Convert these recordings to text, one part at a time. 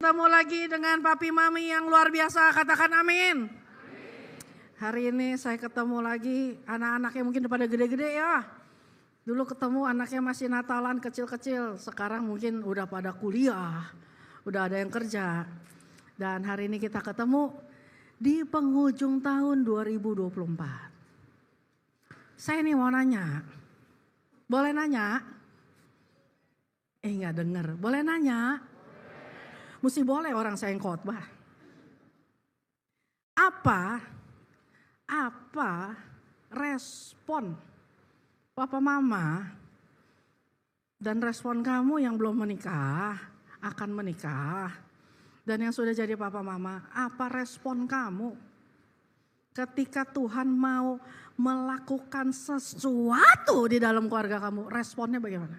ketemu lagi dengan papi mami yang luar biasa, katakan amin. Hari ini saya ketemu lagi anak-anaknya mungkin udah pada gede-gede ya. Dulu ketemu anaknya masih Natalan kecil-kecil, sekarang mungkin udah pada kuliah, udah ada yang kerja. Dan hari ini kita ketemu di penghujung tahun 2024. Saya nih mau nanya, boleh nanya? Nggak denger, boleh nanya? Mesti boleh orang saya yang khotbah. Apa respon papa mama dan respon kamu yang belum menikah, akan menikah, dan yang sudah jadi papa mama, apa respon kamu ketika Tuhan mau melakukan sesuatu di dalam keluarga kamu? Responnya bagaimana?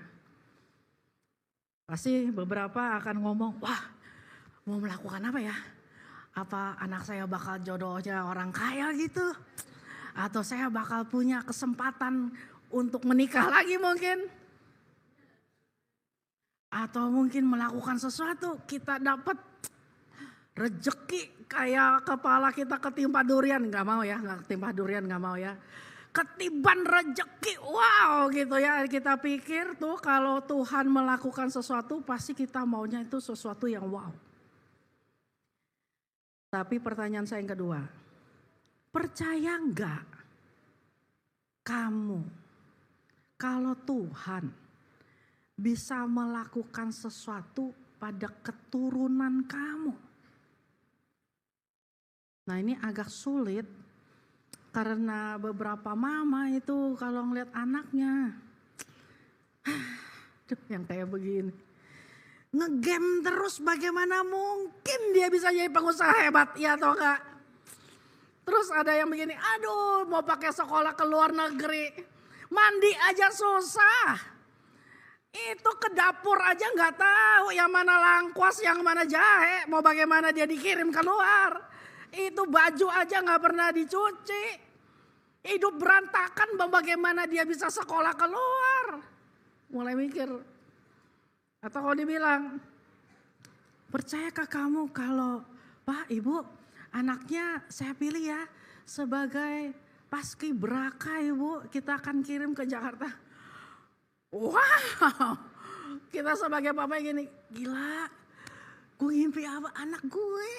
Pasti beberapa akan ngomong, wah, mau melakukan apa ya? Apa anak saya bakal jodohnya orang kaya gitu? Atau saya bakal punya kesempatan untuk menikah lagi mungkin? Atau mungkin melakukan sesuatu, kita dapat rejeki kayak kepala kita ketimpa durian. Gak mau ya, gak ketimpa durian gak mau ya. Ketiban rejeki, wow gitu ya. Kita pikir tuh kalau Tuhan melakukan sesuatu pasti kita maunya itu sesuatu yang wow. Tapi pertanyaan saya yang kedua, percaya enggak kamu kalau Tuhan bisa melakukan sesuatu pada keturunan kamu? Nah ini agak sulit karena beberapa mama itu kalau ngeliat anaknya, yang kayak begini. Ngegame terus, bagaimana mungkin dia bisa jadi pengusaha hebat, ya atau enggak? Terus ada yang begini, aduh mau pakai sekolah ke luar negeri, mandi aja susah. Itu ke dapur aja nggak tahu yang mana langkuas, yang mana jahe, mau bagaimana dia dikirim keluar. Itu baju aja nggak pernah dicuci. Hidup berantakan, bagaimana dia bisa sekolah keluar. Mulai mikir. Atau kalau dibilang, percayakah kamu kalau Pak Ibu anaknya saya pilih ya sebagai paskibraka Ibu, kita akan kirim ke Jakarta. Wow, kita sebagai papa gini, gila, gue ngimpi apa, anak gue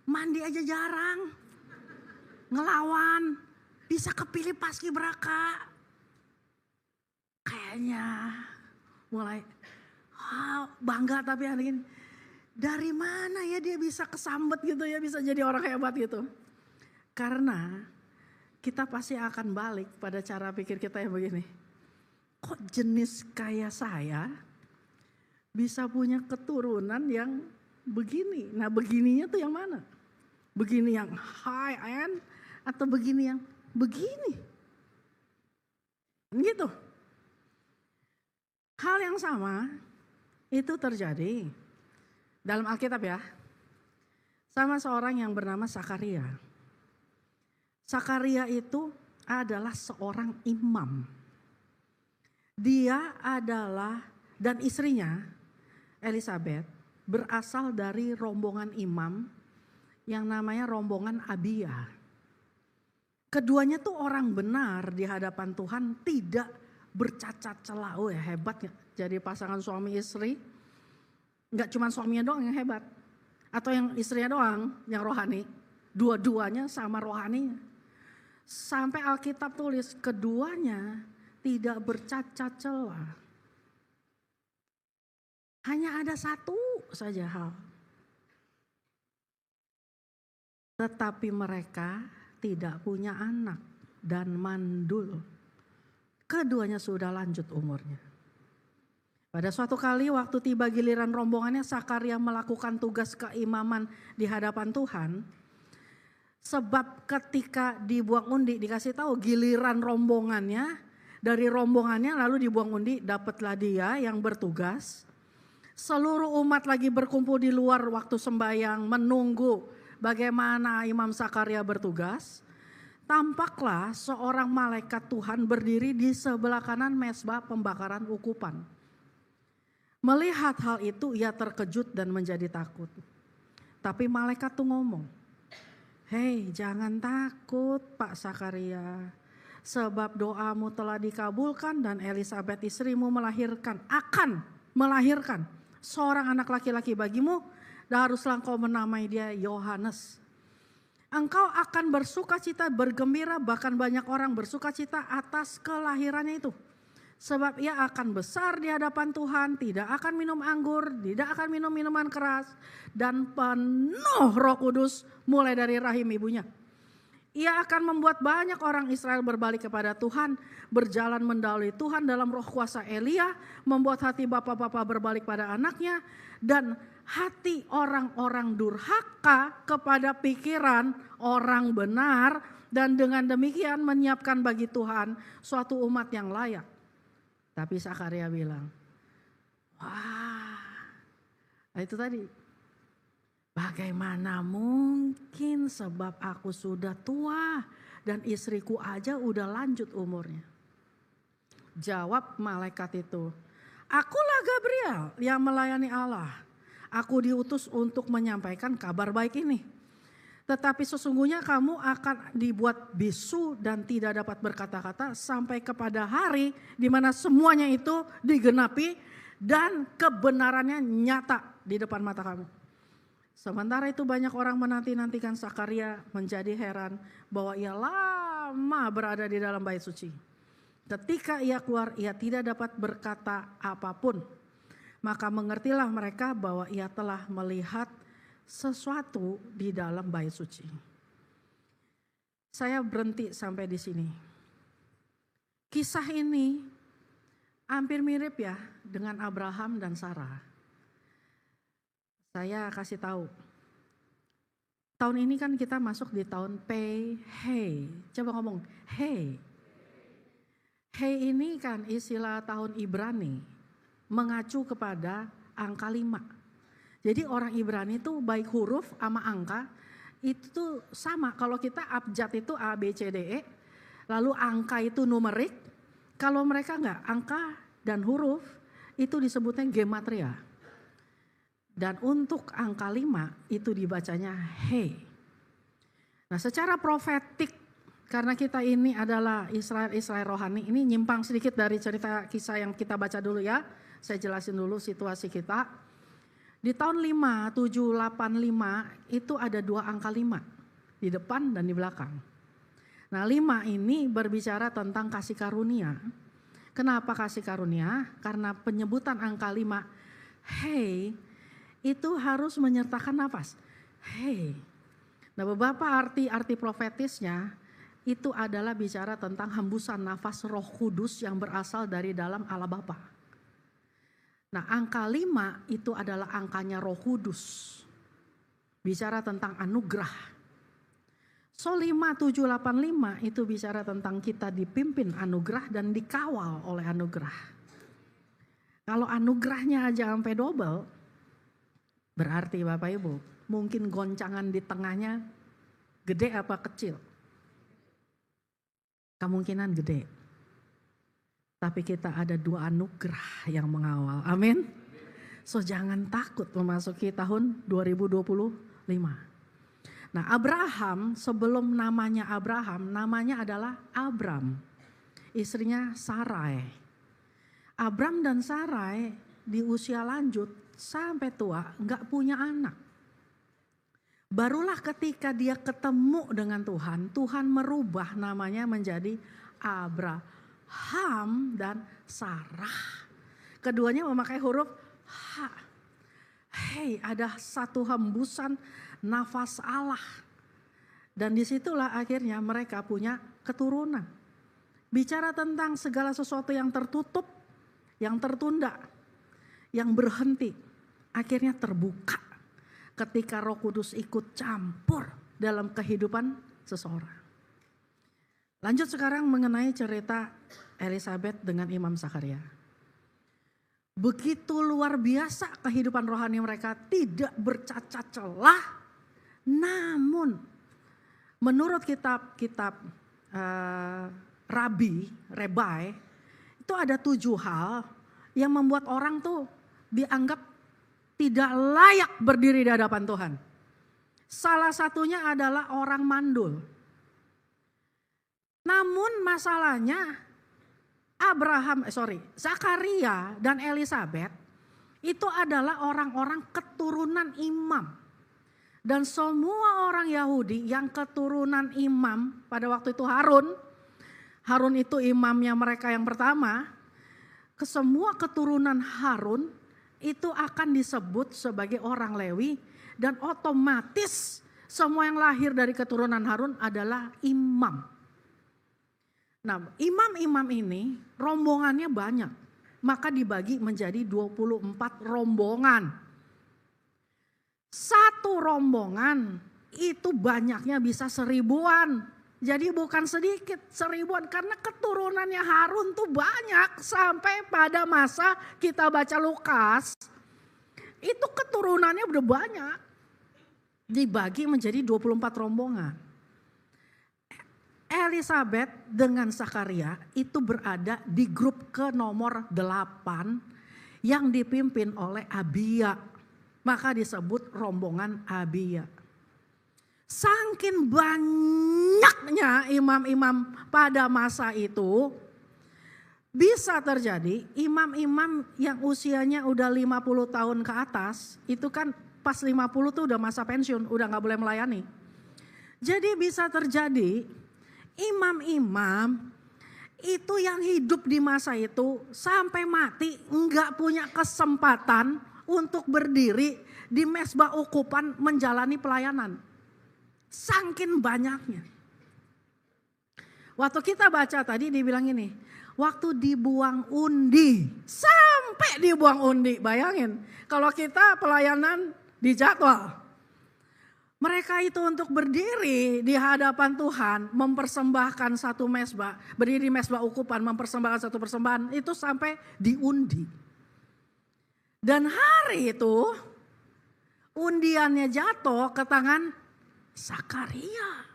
mandi aja jarang, ngelawan, bisa kepilih paskibraka. Kayaknya mulai bangga, tapi hari ini dari mana ya dia bisa kesambet gitu ya, bisa jadi orang hebat gitu. Karena kita pasti akan balik pada cara pikir kita yang begini. Kok jenis kayak saya bisa punya keturunan yang begini? Nah begininya tuh yang mana? Begini yang high end atau begini yang begini? Gitu. Hal yang sama itu terjadi dalam Alkitab ya, sama seorang yang bernama Sakaria. Sakaria itu adalah seorang imam. Dia adalah, dan istrinya Elizabeth berasal dari rombongan imam yang namanya rombongan Abia. Keduanya tuh orang benar di hadapan Tuhan, tidak bercacat celah. Oh ya hebat ya. Jadi pasangan suami istri, gak cuma suaminya doang yang hebat. Atau yang istrinya doang yang rohani. Dua-duanya sama rohaninya. Sampai Alkitab tulis keduanya tidak bercacat celah. Hanya ada satu saja hal. Tetapi mereka tidak punya anak dan mandul. Keduanya sudah lanjut umurnya. Pada suatu kali waktu tiba giliran rombongannya, Sakaria melakukan tugas keimaman di hadapan Tuhan. Sebab ketika dibuang undi, dikasih tahu giliran rombongannya, dari rombongannya lalu dibuang undi, dapatlah dia yang bertugas. Seluruh umat lagi berkumpul di luar waktu sembahyang menunggu bagaimana Imam Sakaria bertugas. Tampaklah seorang malaikat Tuhan berdiri di sebelah kanan mezbah pembakaran ukupan. Melihat hal itu ia terkejut dan menjadi takut. Tapi malaikat tuh ngomong, "Hei, jangan takut Pak Sakaria. Sebab doamu telah dikabulkan dan Elisabet istrimu akan melahirkan seorang anak laki-laki bagimu dan haruslah engkau menamai dia Yohanes. Engkau akan bersukacita, bergembira, bahkan banyak orang bersukacita atas kelahirannya itu. Sebab ia akan besar di hadapan Tuhan, tidak akan minum anggur, tidak akan minum minuman keras, dan penuh Roh Kudus mulai dari rahim ibunya. Ia akan membuat banyak orang Israel berbalik kepada Tuhan, berjalan mendahului Tuhan dalam roh kuasa Elia, membuat hati bapak-bapak berbalik pada anaknya, dan hati orang-orang durhaka kepada pikiran orang benar, dan dengan demikian menyiapkan bagi Tuhan suatu umat yang layak. Tapi Sakaria bilang, wah, itu tadi. Bagaimana mungkin, sebab aku sudah tua dan istriku aja udah lanjut umurnya. Jawab malaikat itu, akulah Gabriel yang melayani Allah. Aku diutus untuk menyampaikan kabar baik ini. Tetapi sesungguhnya kamu akan dibuat bisu dan tidak dapat berkata-kata sampai kepada hari di mana semuanya itu digenapi dan kebenarannya nyata di depan mata kamu. Sementara itu banyak orang menanti-nantikan Sakaria, menjadi heran bahwa ia lama berada di dalam bait suci. Ketika ia keluar, ia tidak dapat berkata apapun. Maka mengertilah mereka bahwa ia telah melihat sesuatu di dalam bait suci. Saya berhenti sampai di sini. Kisah ini hampir mirip ya dengan Abraham dan Sarah. Saya kasih tahu. Tahun ini kan kita masuk di tahun Pei Hei. Coba ngomong, Hei. Hei ini kan istilah tahun Ibrani, mengacu kepada angka 5. Jadi orang Ibrani itu baik huruf sama angka itu sama. Kalau kita abjad itu A, B, C, D, E. Lalu angka itu numerik. Kalau mereka enggak, angka dan huruf itu disebutnya gematria. Dan untuk angka 5 itu dibacanya He. Nah secara profetik, karena kita ini adalah Israel rohani, ini nyimpang sedikit dari cerita kisah yang kita baca dulu ya. Saya jelasin dulu situasi kita. Di tahun 5785 itu ada 2 angka 5. Di depan dan di belakang. Nah 5 ini berbicara tentang kasih karunia. Kenapa kasih karunia? Karena penyebutan angka 5 Hey itu harus menyertakan nafas. Hey. Nah beberapa arti profetisnya itu adalah bicara tentang hembusan nafas Roh Kudus yang berasal dari dalam Allah Bapa. Nah angka 5 itu adalah angkanya Roh Kudus. Bicara tentang anugerah. So 5785 itu bicara tentang kita dipimpin anugerah dan dikawal oleh anugerah. Kalau anugerahnya aja sampai double, berarti Bapak Ibu, mungkin goncangan di tengahnya gede apa kecil? Kemungkinan gede. Tapi kita ada 2 anugerah yang mengawal. Amin. So jangan takut memasuki tahun 2025. Nah Abraham, sebelum namanya Abraham, namanya adalah Abram. Istrinya Sarai. Abram dan Sarai di usia lanjut sampai tua enggak punya anak. Barulah ketika dia ketemu dengan Tuhan, Tuhan merubah namanya menjadi Abraham dan Sarah. Keduanya memakai huruf H. Hei, ada satu hembusan nafas Allah. Dan disitulah akhirnya mereka punya keturunan. Bicara tentang segala sesuatu yang tertutup, yang tertunda, yang berhenti, akhirnya terbuka ketika Roh Kudus ikut campur dalam kehidupan seseorang. Lanjut sekarang mengenai cerita Elisabet dengan Imam Sakaria. Begitu luar biasa kehidupan rohani mereka, tidak bercacat celah. Namun menurut kitab-kitab Rabai, itu ada 7 hal yang membuat orang tuh dianggap tidak layak berdiri di hadapan Tuhan. Salah satunya adalah orang mandul. Namun masalahnya Zakaria dan Elisabet itu adalah orang-orang keturunan imam. Dan semua orang Yahudi yang keturunan imam pada waktu itu Harun itu imamnya mereka yang pertama. Semua keturunan Harun itu akan disebut sebagai orang Lewi dan otomatis semua yang lahir dari keturunan Harun adalah imam. Nah, imam-imam ini rombongannya banyak, maka dibagi menjadi 24 rombongan. Satu rombongan itu banyaknya bisa 1000-an. Jadi bukan sedikit, 1000-an karena keturunannya Harun tuh banyak. Sampai pada masa kita baca Lukas, itu keturunannya udah banyak. Dibagi menjadi 24 rombongan. Elisabet dengan Zakaria itu berada di grup ke nomor 8 yang dipimpin oleh Abia. Maka disebut rombongan Abia. Saking banyaknya imam-imam pada masa itu, bisa terjadi imam-imam yang usianya udah 50 tahun ke atas, itu kan pas 50 tuh udah masa pensiun, udah gak boleh melayani. Jadi bisa terjadi imam-imam itu yang hidup di masa itu sampai mati gak punya kesempatan untuk berdiri di mezbah ukupan menjalani pelayanan. Saking banyaknya. Waktu kita baca tadi dibilang ini, waktu dibuang undi, sampai dibuang undi. Bayangin, kalau kita pelayanan di jadwal. Mereka itu untuk berdiri di hadapan Tuhan, mempersembahkan satu mezbah, berdiri di mezbah ukupan, mempersembahkan satu persembahan, itu sampai diundi. Dan hari itu undiannya jatuh ke tangan Zakaria.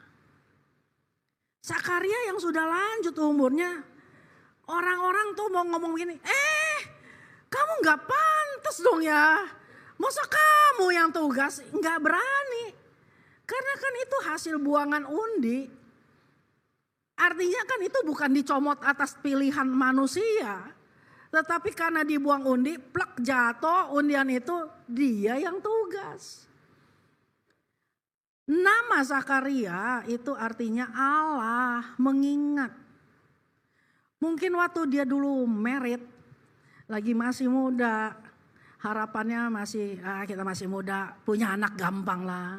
Zakaria yang sudah lanjut umurnya. Orang-orang tuh mau ngomong gini, kamu gak pantas dong ya. Masa kamu yang tugas, gak berani. Karena kan itu hasil buangan undi. Artinya kan itu bukan dicomot atas pilihan manusia. Tetapi karena dibuang undi, plek jatuh undian itu dia yang tugas. Nama Zakaria itu artinya Allah mengingat. Mungkin waktu dia dulu married, lagi masih muda, harapannya masih, kita masih muda, punya anak gampang lah.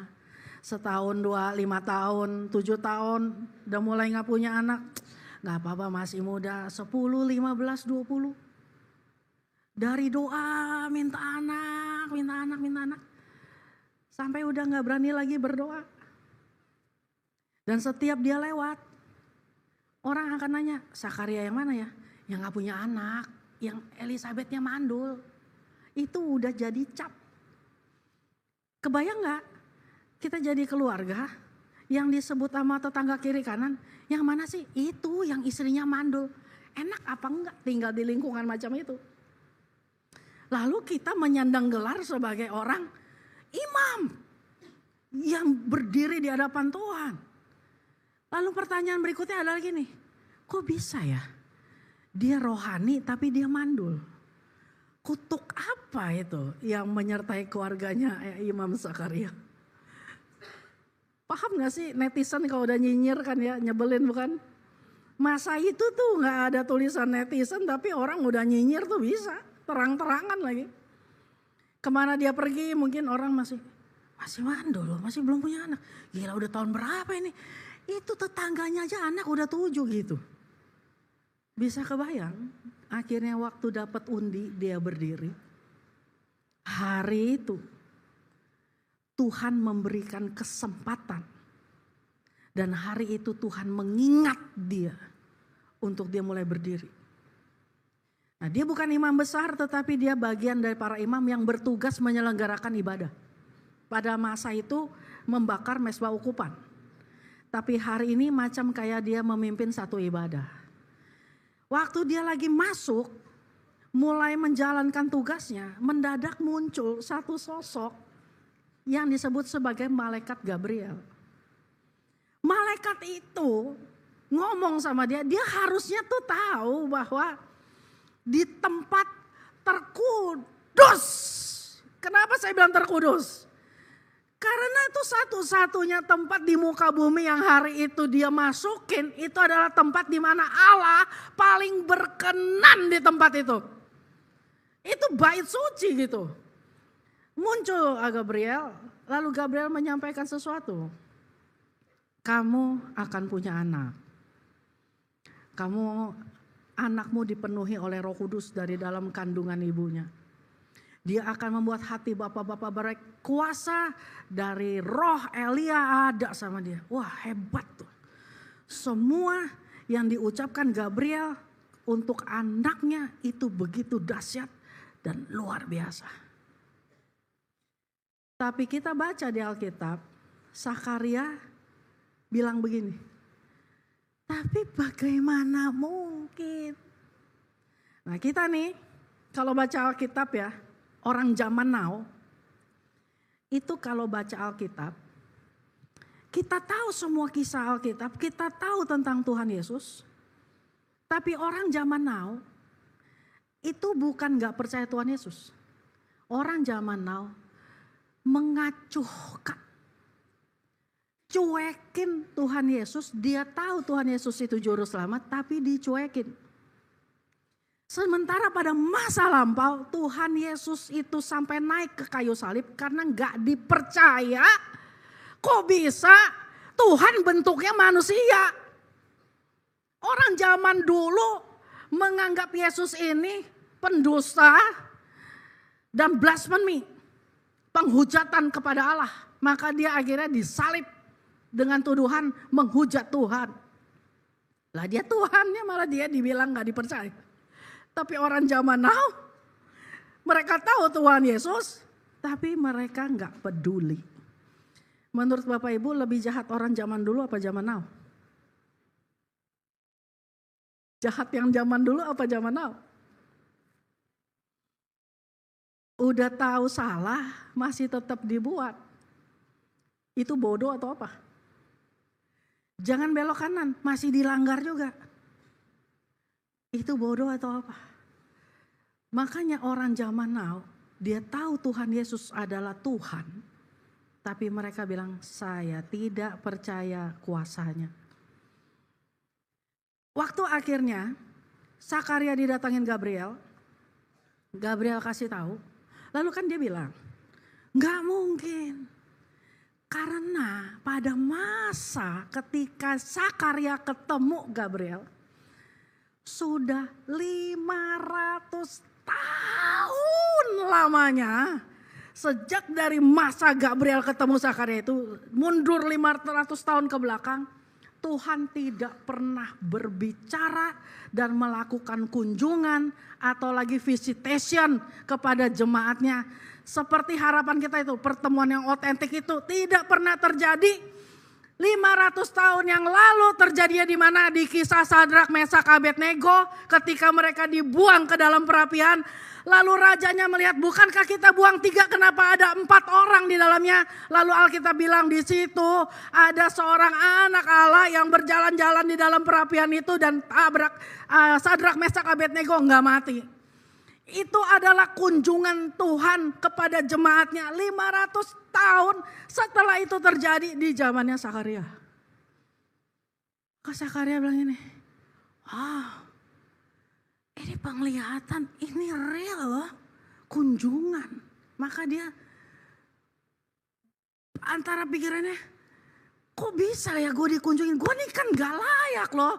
Setahun, 2, 5 tahun, 7 tahun, udah mulai gak punya anak. Gak apa-apa masih muda, 10, 15, 20. Dari doa minta anak. Sampai udah gak berani lagi berdoa. Dan setiap dia lewat, orang akan nanya, Zakaria yang mana ya? Yang gak punya anak, yang Elisabetnya mandul. Itu udah jadi cap. Kebayang gak? Kita jadi keluarga yang disebut sama tetangga kiri kanan, yang mana sih? Itu yang istrinya mandul. Enak apa enggak tinggal di lingkungan macam itu? Lalu kita menyandang gelar sebagai orang imam yang berdiri di hadapan Tuhan. Lalu pertanyaan berikutnya adalah gini, kok bisa ya dia rohani tapi dia mandul? Kutuk apa itu yang menyertai keluarganya Imam Zakaria? Paham gak sih netizen kalau udah nyinyir kan ya, nyebelin bukan? Masa itu tuh gak ada tulisan netizen tapi orang udah nyinyir tuh bisa. Terang-terangan lagi. Kemana dia pergi mungkin orang masih mandul loh, masih belum punya anak. Gila udah tahun berapa ini? Itu tetangganya aja anak udah 7 gitu. Bisa kebayang akhirnya waktu dapat undi dia berdiri. Hari itu Tuhan memberikan kesempatan. Dan hari itu Tuhan mengingat dia untuk dia mulai berdiri. Nah, dia bukan imam besar tetapi dia bagian dari para imam yang bertugas menyelenggarakan ibadah. Pada masa itu membakar mezbah ukupan. Tapi hari ini macam kayak dia memimpin satu ibadah. Waktu dia lagi masuk, mulai menjalankan tugasnya, mendadak muncul satu sosok yang disebut sebagai malaikat Gabriel. Malaikat itu ngomong sama dia, dia harusnya tuh tahu bahwa di tempat terkudus. Kenapa saya bilang terkudus? Karena itu satu-satunya tempat di muka bumi yang hari itu dia masukin, itu adalah tempat di mana Allah paling berkenan di tempat itu. Itu bait suci gitu. Muncul Gabriel, lalu Gabriel menyampaikan sesuatu. Kamu akan punya anak. Anakmu dipenuhi oleh Roh Kudus dari dalam kandungan ibunya. Dia akan membuat hati bapak-bapak berkuasa, dari roh Elia ada sama dia. Wah, hebat tuh. Semua yang diucapkan Gabriel untuk anaknya itu begitu dahsyat dan luar biasa. Tapi kita baca di Alkitab, Sakaria bilang begini, tapi bagaimana mungkin? Nah kita nih kalau baca Alkitab ya, orang zaman now, itu kalau baca Alkitab, kita tahu semua kisah Alkitab, kita tahu tentang Tuhan Yesus. Tapi orang zaman now, itu bukan gak percaya Tuhan Yesus. Orang zaman now mengacuhkan, cuekin Tuhan Yesus. Dia tahu Tuhan Yesus itu juru selamat, tapi dicuekin. Sementara pada masa lampau Tuhan Yesus itu sampai naik ke kayu salib karena gak dipercaya. Kok bisa Tuhan bentuknya manusia? Orang zaman dulu menganggap Yesus ini pendusta dan blasphemy, penghujatan kepada Allah. Maka dia akhirnya disalib dengan tuduhan menghujat Tuhan. Lah dia Tuhannya malah dia dibilang gak dipercaya. Tapi orang zaman now, mereka tahu Tuhan Yesus, tapi mereka gak peduli. Menurut Bapak Ibu lebih jahat orang zaman dulu apa zaman now? Jahat yang zaman dulu apa zaman now? Udah tahu salah masih tetap dibuat. Itu bodoh atau apa? Jangan belok kanan, masih dilanggar juga. Itu bodoh atau apa? Makanya orang zaman now, dia tahu Tuhan Yesus adalah Tuhan. Tapi mereka bilang, saya tidak percaya kuasanya. Waktu akhirnya, Sakaria didatangin Gabriel. Gabriel kasih tahu. Lalu kan dia bilang, gak mungkin. Karena pada masa ketika Sakaria ketemu Gabriel, sudah 500 tahun lamanya. Sejak dari masa Gabriel ketemu Sakaria itu mundur 500 tahun ke belakang. Tuhan tidak pernah berbicara dan melakukan kunjungan atau lagi visitation kepada jemaatnya. Seperti harapan kita itu, pertemuan yang otentik itu tidak pernah terjadi. 500 tahun yang lalu terjadinya di mana? Di kisah Sadrak, Mesak, Abednego ketika mereka dibuang ke dalam perapian. Lalu rajanya melihat, bukankah kita buang 3, kenapa ada 4 orang di dalamnya? Lalu Alkitab bilang di situ ada seorang anak Allah yang berjalan-jalan di dalam perapian itu dan tabrak Sadrak, Mesak, Abednego enggak mati. Itu adalah kunjungan Tuhan kepada jemaatnya 500 tahun setelah itu terjadi di zamannya Sakaria. Kok Sakaria bilang ini, ini penglihatan, ini real loh, kunjungan. Maka dia antara pikirannya, kok bisa ya gue dikunjungin, gue nih kan gak layak loh.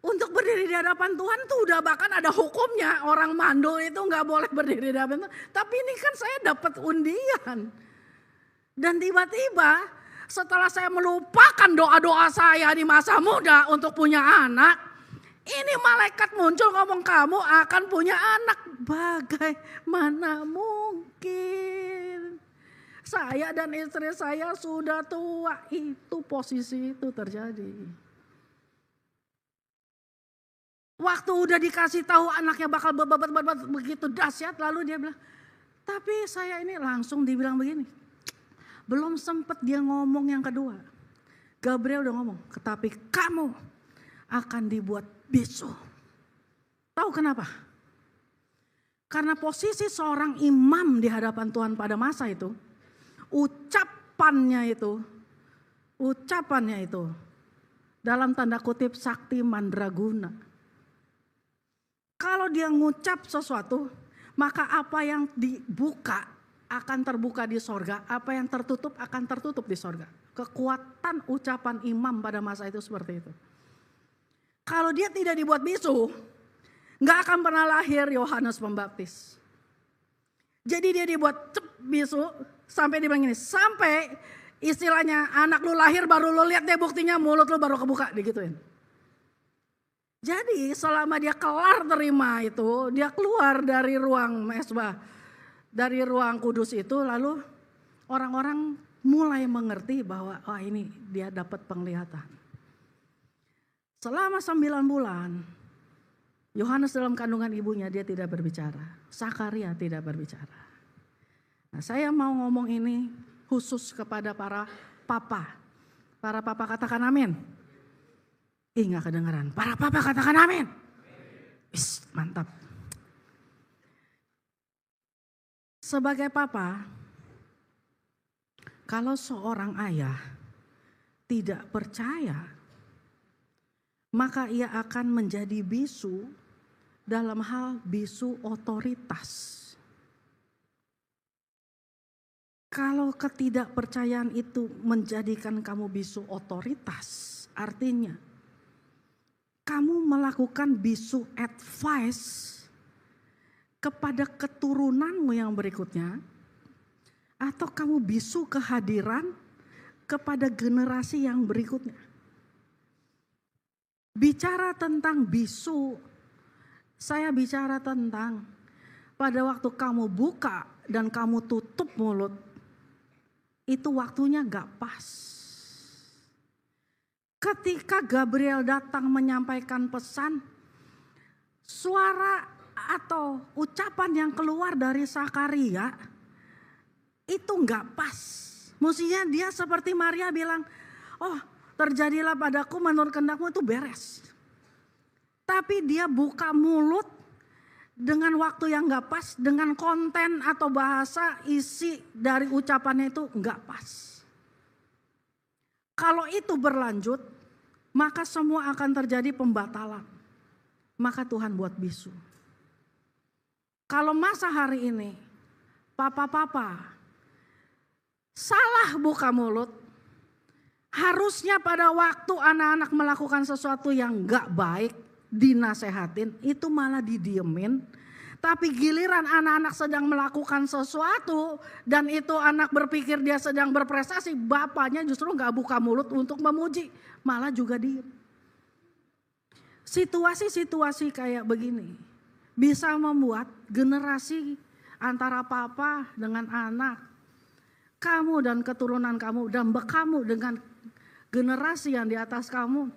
Untuk berdiri di hadapan Tuhan tuh udah bahkan ada hukumnya. Orang mandul itu gak boleh berdiri di hadapan Tuhan. Tapi ini kan saya dapat undian. Dan tiba-tiba setelah saya melupakan doa-doa saya di masa muda untuk punya anak. Ini malaikat muncul ngomong kamu akan punya anak. Bagaimana mungkin? Saya dan istri saya sudah tua. Itu posisi itu terjadi. Waktu udah dikasih tahu anaknya bakal begitu dahsyat, lalu dia bilang, tapi saya ini langsung dibilang begini. Belum sempet dia ngomong yang kedua. Gabriel udah ngomong, tetapi kamu akan dibuat bisu. Tahu kenapa? Karena posisi seorang imam di hadapan Tuhan pada masa itu, ucapannya itu dalam tanda kutip sakti mandraguna. Kalau dia ngucap sesuatu, maka apa yang dibuka akan terbuka di sorga, apa yang tertutup akan tertutup di sorga. Kekuatan ucapan imam pada masa itu seperti itu. Kalau dia tidak dibuat bisu, gak akan pernah lahir Yohanes Pembaptis. Jadi dia dibuat bisu sampai dibilang ini, sampai istilahnya anak lu lahir baru lu lihat deh buktinya, mulut lu baru kebuka, digituin. Jadi selama dia kelar terima itu, dia keluar dari ruang mesbah, dari ruang kudus itu, lalu orang-orang mulai mengerti bahwa ini dia dapat penglihatan. Selama 9 bulan, Yohanes dalam kandungan ibunya dia tidak berbicara, Sakaria tidak berbicara. Nah, saya mau ngomong ini khusus kepada para papa. Para papa katakan amin. Gak kedengaran. Para papa katakan amin. Mantap. Sebagai papa, kalau seorang ayah tidak percaya, maka ia akan menjadi bisu dalam hal bisu otoritas. Kalau ketidakpercayaan itu menjadikan kamu bisu otoritas, artinya kamu melakukan bisu advice kepada keturunanmu yang berikutnya, atau kamu bisu kehadiran kepada generasi yang berikutnya. Bicara tentang bisu, saya bicara tentang pada waktu kamu buka dan kamu tutup mulut, itu waktunya gak pas. Ketika Gabriel datang menyampaikan pesan, suara atau ucapan yang keluar dari Sakaria itu gak pas. Mestinya dia seperti Maria bilang, oh terjadilah padaku menurut kehendakmu, itu beres. Tapi dia buka mulut dengan waktu yang gak pas, dengan konten atau bahasa isi dari ucapannya itu gak pas. Kalau itu berlanjut, maka semua akan terjadi pembatalan. Maka Tuhan buat bisu. Kalau masa hari ini, papa-papa salah buka mulut, harusnya pada waktu anak-anak melakukan sesuatu yang gak baik, dinasehatin, itu malah didiemin. Tapi giliran anak-anak sedang melakukan sesuatu dan itu anak berpikir dia sedang berprestasi, bapaknya justru gak buka mulut untuk memuji, malah juga diem. Situasi-situasi kayak begini bisa membuat generasi antara papa dengan anak, kamu dan keturunan kamu, dan kamu dengan generasi yang di atas kamu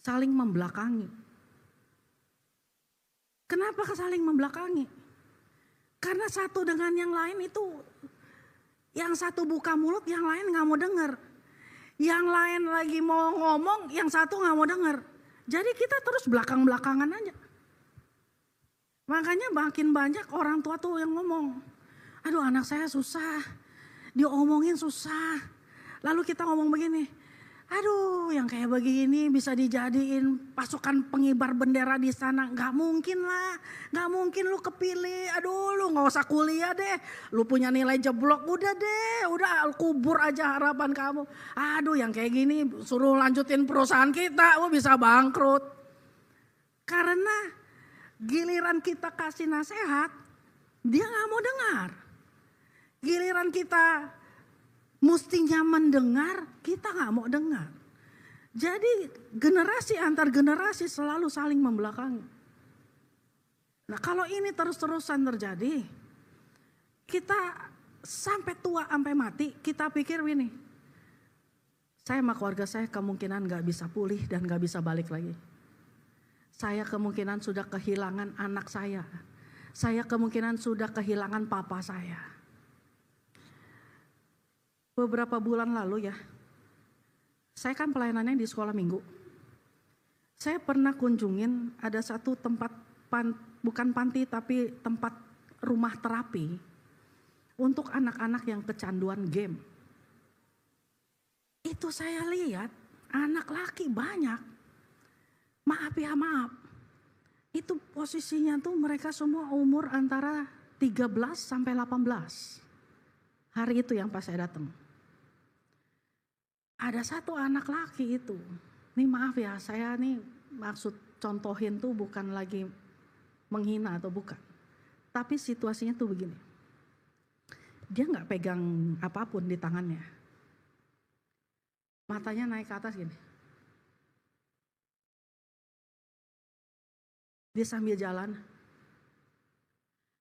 saling membelakangi. Kenapa saling membelakangi? Karena satu dengan yang lain itu, yang satu buka mulut, yang lain gak mau dengar. Yang lain lagi mau ngomong, yang satu gak mau dengar. Jadi kita terus belakang-belakangan aja. Makanya makin banyak orang tua tuh yang ngomong, aduh anak saya susah, diomongin susah. Lalu kita ngomong begini, aduh yang kayak begini bisa dijadiin pasukan pengibar bendera di sana. Gak mungkin lah, gak mungkin lu kepilih. Aduh lu gak usah kuliah deh, lu punya nilai jeblok, udah deh, udah kubur aja harapan kamu. Aduh yang kayak gini suruh lanjutin perusahaan kita, bisa bangkrut. Karena giliran kita kasih nasihat, dia gak mau dengar. Giliran kita mestinya mendengar, kita gak mau dengar. Jadi generasi antar generasi selalu saling membelakangi. Nah kalau ini terus-terusan terjadi, kita sampai tua, sampai mati, kita pikir ini, saya sama keluarga saya kemungkinan gak bisa pulih dan gak bisa balik lagi. Saya kemungkinan sudah kehilangan anak saya. Saya kemungkinan sudah kehilangan papa saya. Beberapa bulan lalu ya, saya kan pelayanannya di sekolah minggu. Saya pernah kunjungin ada satu tempat, bukan panti tapi tempat rumah terapi untuk anak-anak yang kecanduan game. Itu saya lihat anak laki banyak. Maaf ya maaf. Itu posisinya tuh mereka semua umur antara 13 sampai 18. Hari itu yang pas saya datang. Ada satu anak laki itu. Nih maaf ya, saya nih maksud contohin tuh bukan lagi menghina atau bukan. Tapi situasinya tuh begini. Dia gak pegang apapun di tangannya. Matanya naik ke atas gini. Dia sambil jalan,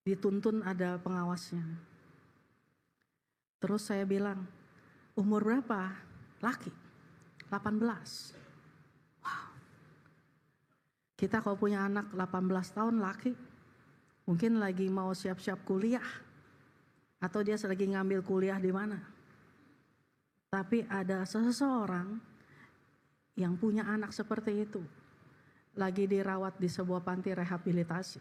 dituntun ada pengawasnya. Terus saya bilang, umur berapa? Laki, 18. Wow. Kita kalau punya anak 18 tahun laki, mungkin lagi mau siap-siap kuliah. Atau dia lagi ngambil kuliah di mana. Tapi ada seseorang yang punya anak seperti itu. Lagi dirawat di sebuah panti rehabilitasi.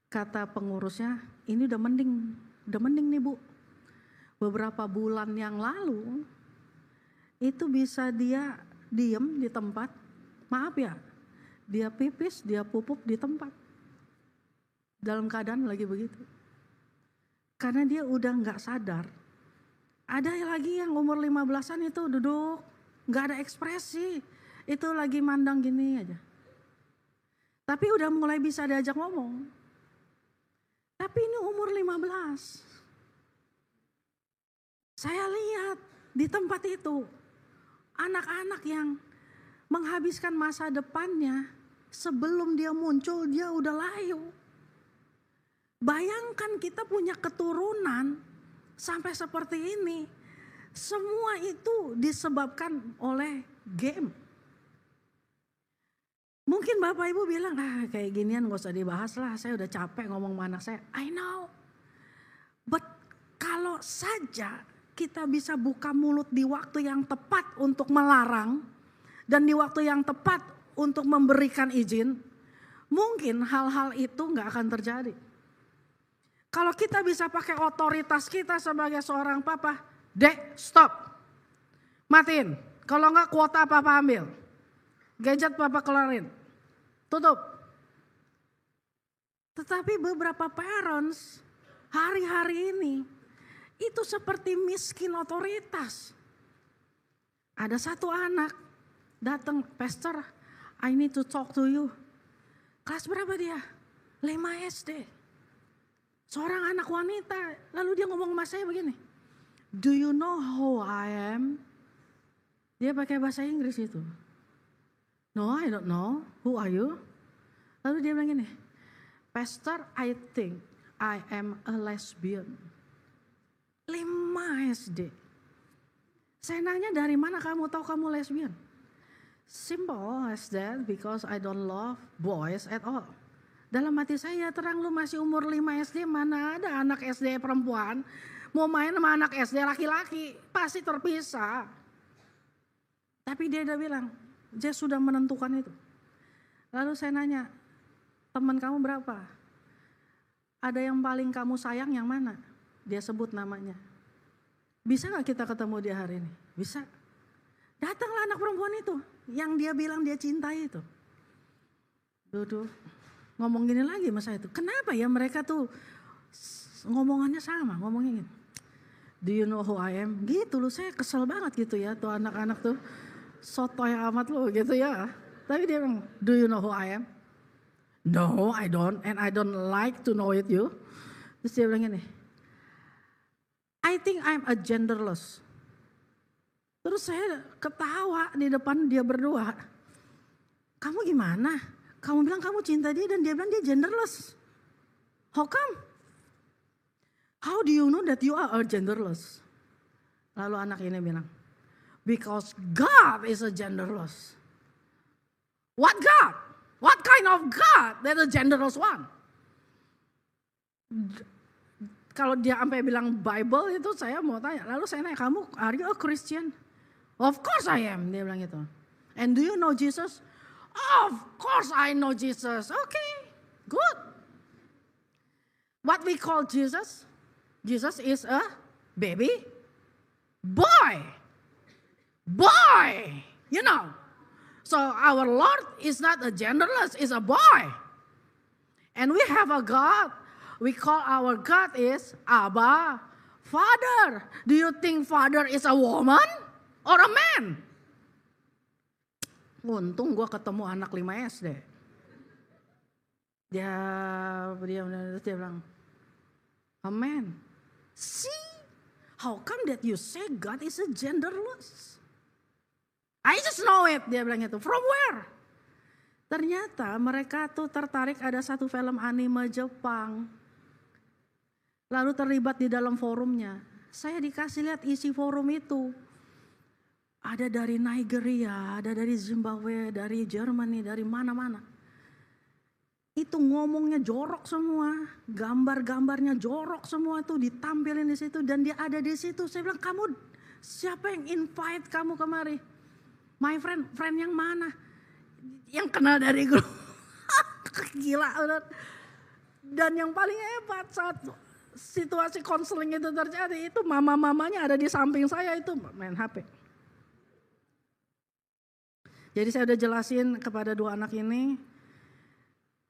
Kata pengurusnya, ini udah mending nih Bu. Beberapa bulan yang lalu, itu bisa dia diem di tempat, maaf ya, dia pipis, dia pupuk di tempat. Dalam keadaan lagi begitu. Karena dia udah gak sadar. Ada lagi yang umur 15-an itu duduk, gak ada ekspresi. Itu lagi mandang gini aja. Tapi udah mulai bisa diajak ngomong. Tapi ini umur 15. Saya lihat di tempat itu anak-anak yang menghabiskan masa depannya sebelum dia muncul dia udah layu. Bayangkan kita punya keturunan sampai seperti ini. Semua itu disebabkan oleh game. Mungkin Bapak Ibu bilang, kayak ginian gak usah dibahas lah, saya udah capek ngomong sama anak saya. I know, but kalau saja kita bisa buka mulut di waktu yang tepat untuk melarang, dan di waktu yang tepat untuk memberikan izin, mungkin hal-hal itu gak akan terjadi. Kalau kita bisa pakai otoritas kita sebagai seorang papa, Dek, stop, matiin, kalau gak kuota papa ambil. Gadget papa kelarin, tutup. Tetapi beberapa parents hari-hari ini itu seperti miskin otoritas. Ada satu anak datang, Pastor, I need to talk to you. Kelas berapa dia? 5 SD. Seorang anak wanita, lalu dia ngomong sama saya begini. Do you know who I am? Dia pakai bahasa Inggris itu. No, I don't know. Who are you? Lalu dia bilang gini, Pastor, I think I am a lesbian. 5 SD. Saya nanya, dari mana kamu tahu kamu lesbian? Simple as that, because I don't love boys at all. Dalam hati saya terang, lu masih umur 5 SD, mana ada anak SD perempuan mau main sama anak SD laki-laki, pasti terpisah. Tapi dia udah bilang, dia sudah menentukan itu. Lalu saya nanya, teman kamu berapa? Ada yang paling kamu sayang yang mana? Dia sebut namanya. Bisa gak kita ketemu dia hari ini? Bisa. Datanglah anak perempuan itu, yang dia bilang dia cintai itu. Duduk, ngomong gini lagi sama saya itu. Kenapa ya mereka tuh ngomongannya sama, ngomongnya gini. Do you know who I am? Gitu loh, saya kesel banget gitu ya tuh anak-anak tuh. Sotoy amat lo gitu ya. Tapi dia bilang, do you know who I am? No, I don't, and I don't like to know it you. Terus dia bilang gini, I think I'm a genderless. Terus saya ketawa di depan dia berdua. Kamu gimana? Kamu bilang kamu cinta dia dan dia bilang dia genderless. How come? How do you know that you are genderless? Lalu anak ini bilang, because God is a genderless. What God? What kind of God? That's a generous one. Kalau dia sampai bilang Bible itu saya mau tanya. Lalu saya nanya, kamu are you a Christian? Of course I am, dia bilang gitu. And do you know Jesus? Of course I know Jesus. Okay, good. What we call Jesus? Jesus is a baby boy. Boy, you know. So our Lord is not a genderless, is a boy. And we have a God. We call our God is Abba, Father. Do you think Father is a woman or a man? Untung gue ketemu anak 5 SD. Dia bilang, a man. See, how come that you say God is a genderless? I just know it, dia bilang itu. From where? Ternyata mereka tuh tertarik ada satu film anime Jepang. Lalu terlibat di dalam forumnya. Saya dikasih lihat isi forum itu. Ada dari Nigeria, ada dari Zimbabwe, dari Germany, dari mana-mana. Itu ngomongnya jorok semua, gambar-gambarnya jorok semua tuh ditampilin di situ dan dia ada di situ. Saya bilang, kamu siapa yang invite kamu kemari? My friend yang mana? Yang kenal dari grup. Gila. Dan yang paling hebat saat situasi konseling itu terjadi, itu mama-mamanya ada di samping saya itu main HP. Jadi saya udah jelasin kepada 2 anak ini.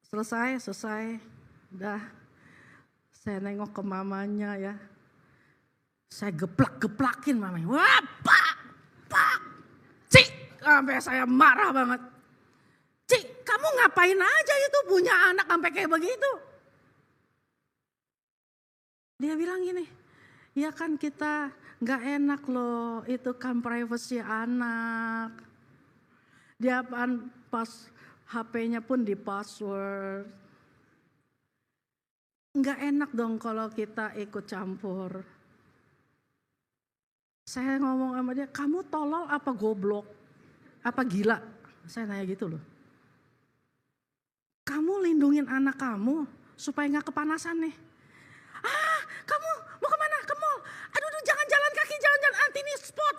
Selesai, udah saya nengok ke mamanya ya, saya geplak-geplakin mamanya, wah pak, Cik, sampai saya marah banget, Cik, kamu ngapain aja itu punya anak sampai kayak begitu? Dia bilang gini, ya kan kita nggak enak loh, itu kan privacy anak, dia pas HP-nya pun di password. Nggak enak dong kalau kita ikut campur. Saya ngomong sama dia, kamu tolol apa goblok? Apa gila? Saya nanya gitu loh. Kamu lindungin anak kamu supaya nggak kepanasan nih. Kamu mau kemana? Ke mall? Aduh, jangan jalan kaki, jalan ini spot.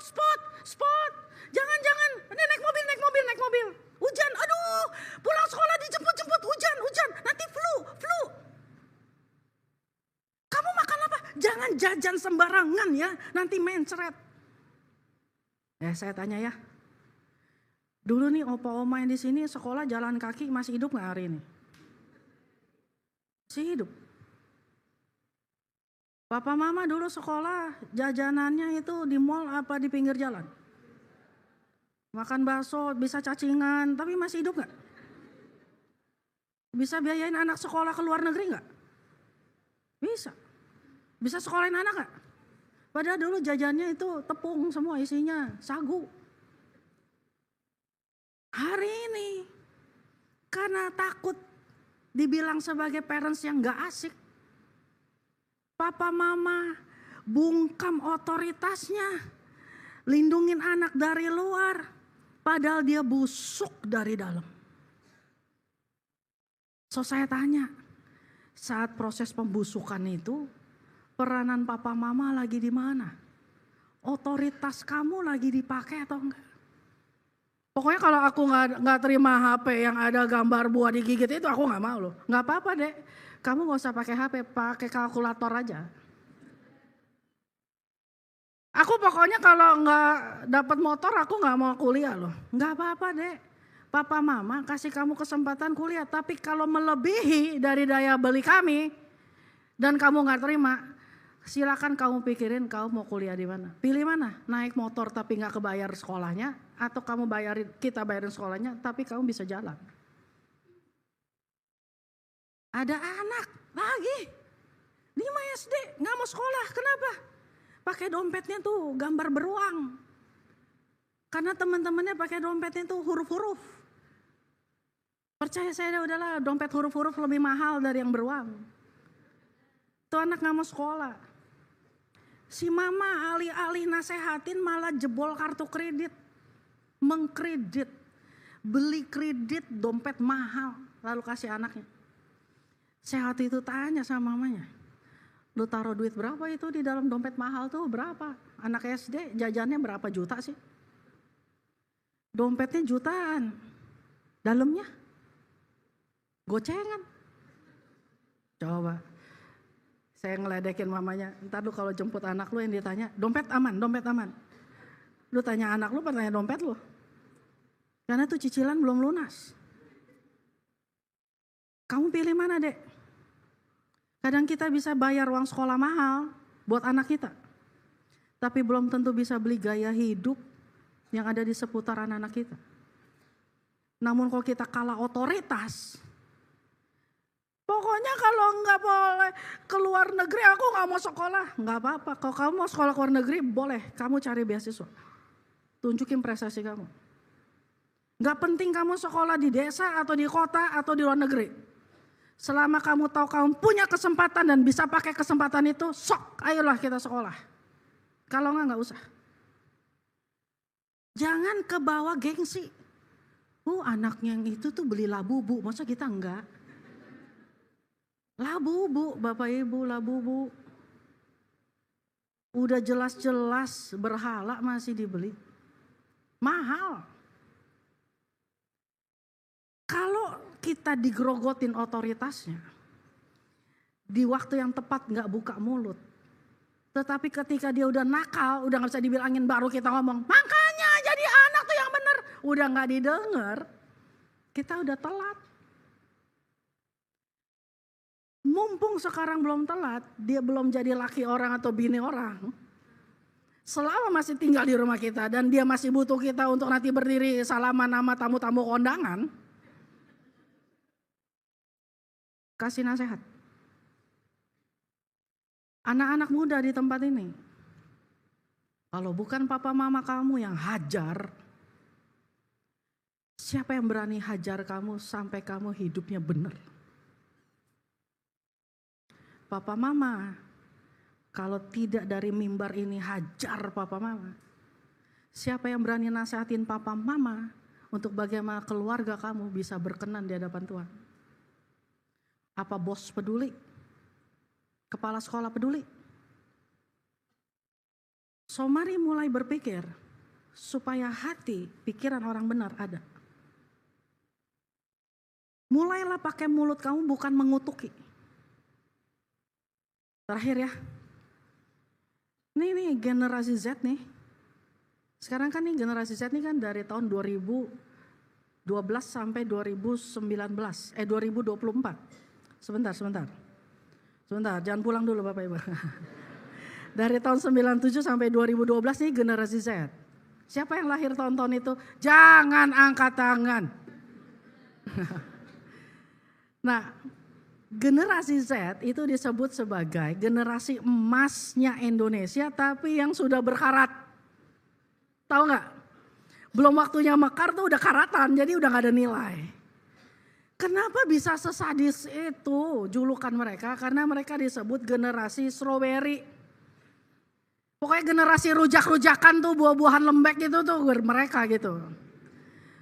Jangan. Ini naik mobil. Hujan, aduh, pulang sekolah dijemput hujan, nanti flu. Kamu makan apa? Jangan jajan sembarangan ya, nanti mencret. Saya tanya ya, dulu nih opa-oma yang di sini sekolah jalan kaki masih hidup nggak hari ini? Masih hidup. Papa mama dulu sekolah jajanannya itu di mall apa di pinggir jalan? Makan bakso, bisa cacingan, tapi masih hidup gak? Bisa biayain anak sekolah ke luar negeri gak? Bisa. Bisa sekolahin anak gak? Padahal dulu jajannya itu tepung semua isinya, sagu. Hari ini, karena takut dibilang sebagai parents yang gak asik, papa mama bungkam otoritasnya, lindungin anak dari luar. Padahal dia busuk dari dalam. So saya tanya, saat proses pembusukan itu, peranan papa mama lagi di mana? Otoritas kamu lagi dipakai atau enggak? Pokoknya kalau aku nggak terima HP yang ada gambar buah digigit itu aku nggak mau loh. Nggak apa-apa deh, kamu nggak usah pakai HP, pakai kalkulator aja. Aku pokoknya kalau nggak dapat motor aku nggak mau kuliah loh. Nggak apa-apa deh. Papa mama kasih kamu kesempatan kuliah. Tapi kalau melebihi dari daya beli kami dan kamu nggak terima, silakan kamu pikirin kamu mau kuliah di mana. Pilih mana? Naik motor tapi nggak kebayar sekolahnya, atau kamu kita bayarin sekolahnya tapi kamu bisa jalan. Ada anak lagi 5 SD nggak mau sekolah. Kenapa? Pakai dompetnya tuh gambar beruang. Karena teman-temannya pakai dompetnya tuh huruf-huruf. Percaya saya udahlah, dompet huruf-huruf lebih mahal dari yang beruang. Tuh anak gak mau sekolah. Si mama alih-alih nasehatin malah jebol kartu kredit. Mengkredit. beli kredit dompet mahal, lalu kasih anaknya. Saya waktu itu tanya sama mamanya, lu taruh duit berapa itu di dalam dompet mahal tuh berapa? Anak SD jajannya berapa juta sih? Dompetnya jutaan, dalamnya gocengan. Coba, saya ngeledekin mamanya, ntar lu kalau jemput anak lu yang ditanya, dompet aman, dompet aman. Lu tanya anak lu, tanya dompet lu. Karena tuh cicilan belum lunas. Kamu pilih mana, Dek? Kadang kita bisa bayar uang sekolah mahal buat anak kita. Tapi belum tentu bisa beli gaya hidup yang ada di seputaran anak kita. Namun kalau kita kalah otoritas, pokoknya kalau nggak boleh keluar negeri aku nggak mau sekolah. Nggak apa-apa, kalau kamu mau sekolah keluar negeri boleh, kamu cari beasiswa. Tunjukin prestasi kamu. Nggak penting kamu sekolah di desa atau di kota atau di luar negeri. Selama kamu tahu kamu punya kesempatan dan bisa pakai kesempatan itu, sok ayolah kita sekolah. Kalau nggak usah. Jangan ke bawah gengsi. Anaknya yang itu tuh beli labubu, masa kita enggak? Labubu, Bapak Ibu, labubu. Udah jelas-jelas berhala masih dibeli. Mahal. Kalau kita digrogotin otoritasnya, di waktu yang tepat gak buka mulut. Tetapi ketika dia udah nakal, udah gak bisa dibilangin, baru kita ngomong, makanya jadi anak tuh yang bener. Udah gak didengar, kita udah telat. Mumpung sekarang belum telat, dia belum jadi laki orang atau bini orang. Selama masih tinggal di rumah kita dan dia masih butuh kita untuk nanti berdiri salaman sama tamu-tamu kondangan, kasih nasihat. Anak-anak muda di tempat ini, kalau bukan papa mama kamu yang hajar, siapa yang berani hajar kamu sampai kamu hidupnya benar? Papa mama, kalau tidak dari mimbar ini hajar papa mama. Siapa yang berani nasihatin papa mama untuk bagaimana keluarga kamu bisa berkenan di hadapan Tuhan? Apa bos peduli? Kepala sekolah peduli? So mari mulai berpikir supaya hati, pikiran orang benar ada. Mulailah pakai mulut kamu bukan mengutuki. Terakhir ya. Ini generasi Z nih. Sekarang kan nih generasi Z nih kan dari tahun 2012 sampai 2024. Sebentar, jangan pulang dulu Bapak Ibu. Dari tahun 97 sampai 2012 nih generasi Z. Siapa yang lahir tahun-tahun itu? Jangan angkat tangan. Nah, generasi Z itu disebut sebagai generasi emasnya Indonesia tapi yang sudah berkarat. Tahu nggak? Belum waktunya mekar tuh udah karatan, jadi udah gak ada nilai. Kenapa bisa sesadis itu julukan mereka? Karena mereka disebut generasi strawberry. Pokoknya generasi rujak-rujakan tuh, buah-buahan lembek gitu tuh mereka gitu.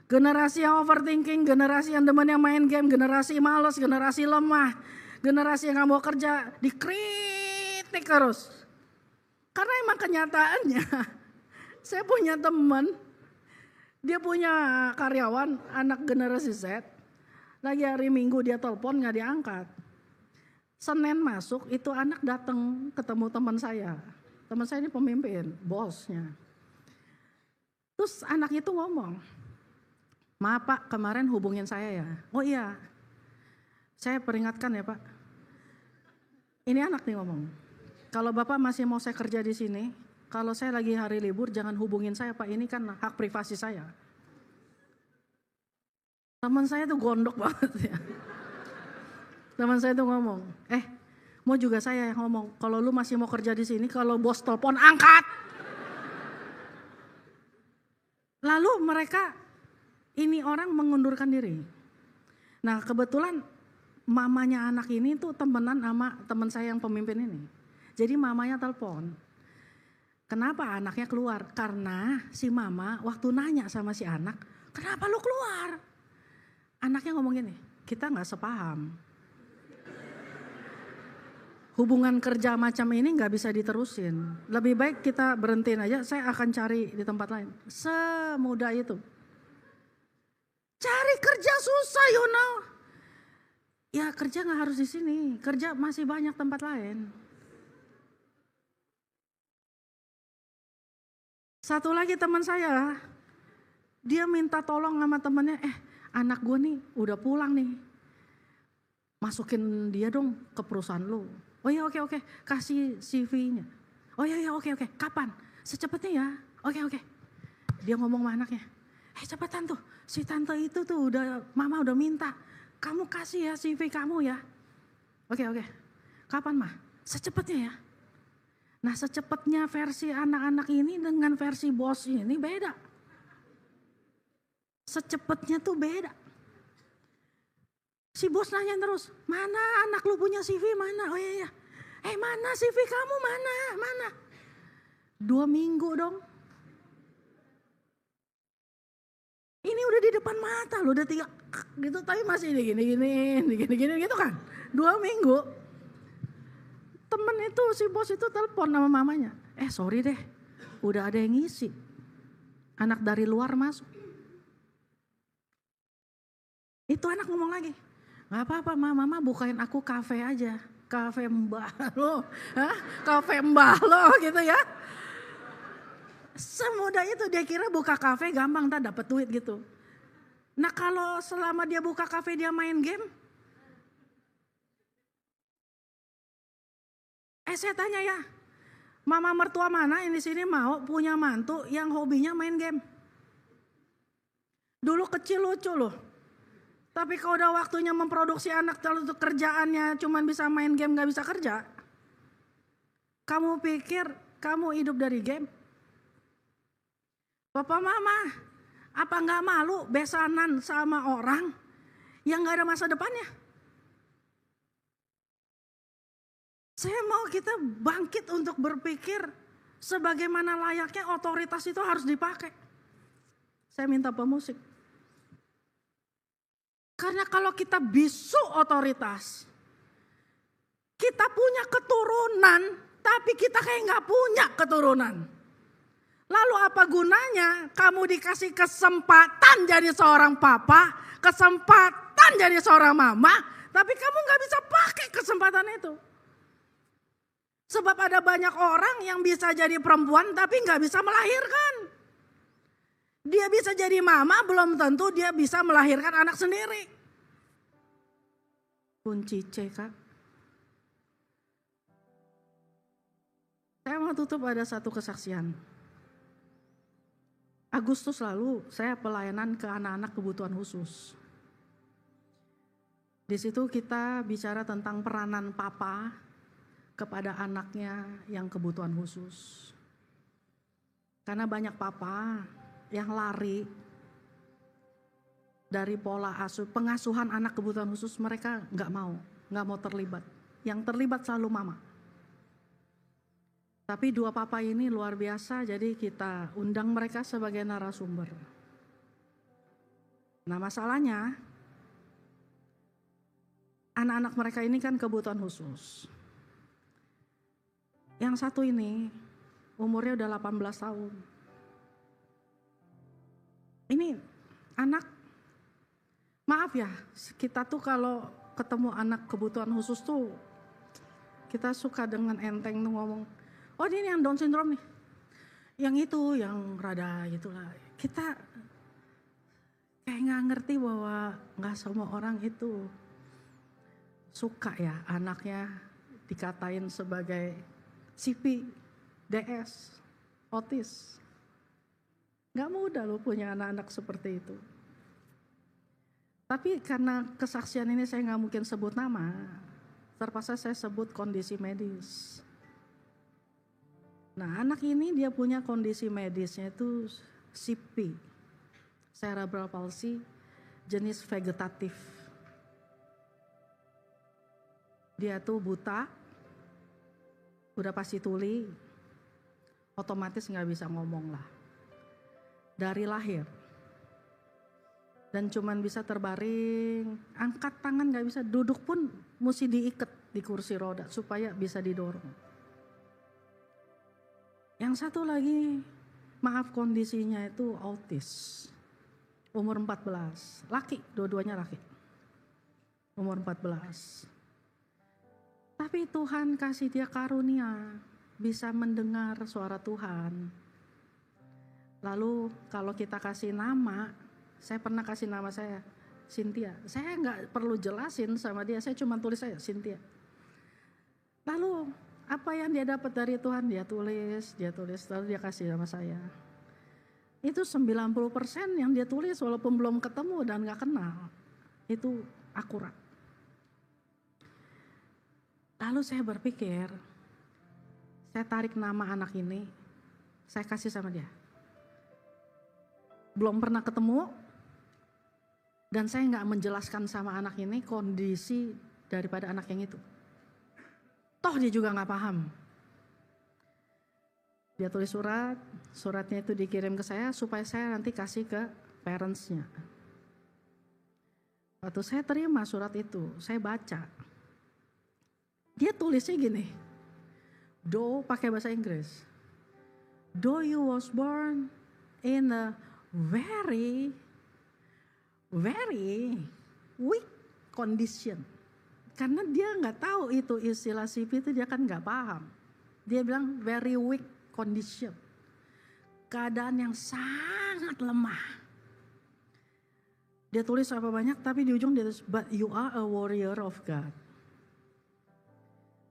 Generasi yang overthinking, generasi yang demen yang main game, generasi malas, generasi lemah, generasi yang gak mau kerja, dikritik terus. Karena emang kenyataannya, saya punya teman, dia punya karyawan anak generasi Z, lagi hari Minggu dia telepon gak diangkat. Senin masuk itu anak datang ketemu teman saya. Teman saya ini pemimpin, bosnya. Terus anak itu ngomong, maaf Pak, kemarin hubungin saya ya. Oh iya, saya peringatkan ya Pak. Ini anak nih ngomong, kalau Bapak masih mau saya kerja di sini, kalau saya lagi hari libur jangan hubungin saya Pak, ini kan hak privasi saya. Teman saya tuh gondok banget ya. Teman saya tuh ngomong, mau juga saya yang ngomong, kalau lu masih mau kerja di sini, kalau bos telepon angkat. Lalu mereka, ini orang mengundurkan diri. Nah kebetulan mamanya anak ini tuh temenan sama teman saya yang pemimpin ini. Jadi mamanya telepon. Kenapa anaknya keluar? Karena si mama waktu nanya sama si anak, Kenapa lu keluar? Anaknya ngomong gini, kita gak sepaham. Hubungan kerja macam ini gak bisa diterusin. Lebih baik kita berhentiin aja, saya akan cari di tempat lain. Semudah itu. Cari kerja susah, you know. Ya kerja gak harus di sini, kerja masih banyak tempat lain. Satu lagi teman saya, dia minta tolong sama temennya, anak gue nih udah pulang nih. Masukin dia dong ke perusahaan lu. Oh iya oke, kasih CV-nya. Oh iya oke, kapan? Secepatnya ya, oke. Dia ngomong sama anaknya, cepetan tuh, si tante itu tuh mama udah minta. Kamu kasih ya CV kamu ya. Oke. Kapan mah? Secepatnya ya. Nah secepatnya versi anak-anak ini dengan versi bos ini beda. Secepatnya tuh beda. Si bos nanya terus, mana anak lu punya CV mana? Oh iya. Mana CV kamu mana? 2 minggu dong. Ini udah di depan mata lo, udah 3 gitu tapi masih digini gitu kan. 2 minggu. Temen itu si bos itu telepon sama mamanya. Sorry deh, udah ada yang ngisi. Anak dari luar masuk. Itu anak ngomong lagi, gak apa-apa mama bukain aku kafe aja. Kafe mbah lo, kafe mbah lo gitu ya. Semudah itu dia kira buka kafe gampang tak dapat duit gitu. Nah kalau selama dia buka kafe dia main game. Saya tanya ya, mama mertua mana ini sini mau punya mantu yang hobinya main game? Dulu kecil lucu loh. Tapi kalau udah waktunya memproduksi anak kalau untuk kerjaannya cuman bisa main game gak bisa kerja. Kamu pikir kamu hidup dari game? Bapak mama, apa gak malu besanan sama orang yang gak ada masa depannya? Saya mau kita bangkit untuk berpikir sebagaimana layaknya otoritas itu harus dipakai. Saya minta pemusik. Karena kalau kita bisu otoritas, kita punya keturunan, tapi kita kayak gak punya keturunan. Lalu apa gunanya kamu dikasih kesempatan jadi seorang papa, kesempatan jadi seorang mama, tapi kamu gak bisa pakai kesempatan itu. Sebab ada banyak orang yang bisa jadi perempuan tapi gak bisa melahirkan. Dia bisa jadi mama belum tentu dia bisa melahirkan anak sendiri. Kunci C Kak. Saya mau tutup ada satu kesaksian. Agustus lalu saya pelayanan ke anak-anak kebutuhan khusus. Di situ kita bicara tentang peranan papa kepada anaknya yang kebutuhan khusus. Karena banyak papa yang lari dari pola pengasuhan anak kebutuhan khusus, mereka nggak mau terlibat. Yang terlibat selalu mama. Tapi 2 papa ini luar biasa, jadi kita undang mereka sebagai narasumber. Nah masalahnya, anak-anak mereka ini kan kebutuhan khusus. Yang satu ini umurnya udah 18 tahun. Ini anak, maaf ya, kita tuh kalau ketemu anak kebutuhan khusus tuh, kita suka dengan enteng tuh ngomong, oh ini yang Down syndrome nih. Yang itu, yang rada gitulah. Kita kayak gak ngerti bahwa gak semua orang itu suka ya anaknya dikatain sebagai CP, DS, otis. Gak mudah loh punya anak-anak seperti itu. Tapi karena kesaksian ini saya gak mungkin sebut nama, terpaksa saya sebut kondisi medis. Nah anak ini dia punya kondisi medisnya itu CP, cerebral palsy, jenis vegetatif. Dia tuh buta, udah pasti tuli, otomatis gak bisa ngomong lah. Dari lahir. dan cuman bisa terbaring, angkat tangan gak bisa, duduk pun mesti diikat di kursi roda supaya bisa didorong. Yang satu lagi, maaf kondisinya itu autis, umur 14, laki, dua-duanya laki, umur 14. Tapi Tuhan kasih dia karunia, bisa mendengar suara Tuhan. Lalu kalau kita kasih nama, saya pernah kasih nama saya Cynthia. Saya nggak perlu jelasin sama dia, saya cuma tulis saya Cynthia. Lalu apa yang dia dapat dari Tuhan dia tulis, lalu dia kasih sama saya. Itu 90% yang dia tulis walaupun belum ketemu dan nggak kenal, itu akurat. Lalu saya berpikir, saya tarik nama anak ini, saya kasih sama dia. Belum pernah ketemu, dan saya nggak menjelaskan sama anak ini kondisi daripada anak yang itu. Toh dia juga nggak paham. Dia tulis surat, suratnya itu dikirim ke saya supaya saya nanti kasih ke parentsnya. Waktu saya terima surat itu, saya baca. Dia tulisnya gini, though pakai bahasa Inggris. Though you was born in a very weak condition. Karena dia nggak tahu itu istilah CP itu, dia kan nggak paham. Dia bilang very weak condition. Keadaan yang sangat lemah. Dia tulis apa banyak, tapi di ujung dia tulis, but you are a warrior of God.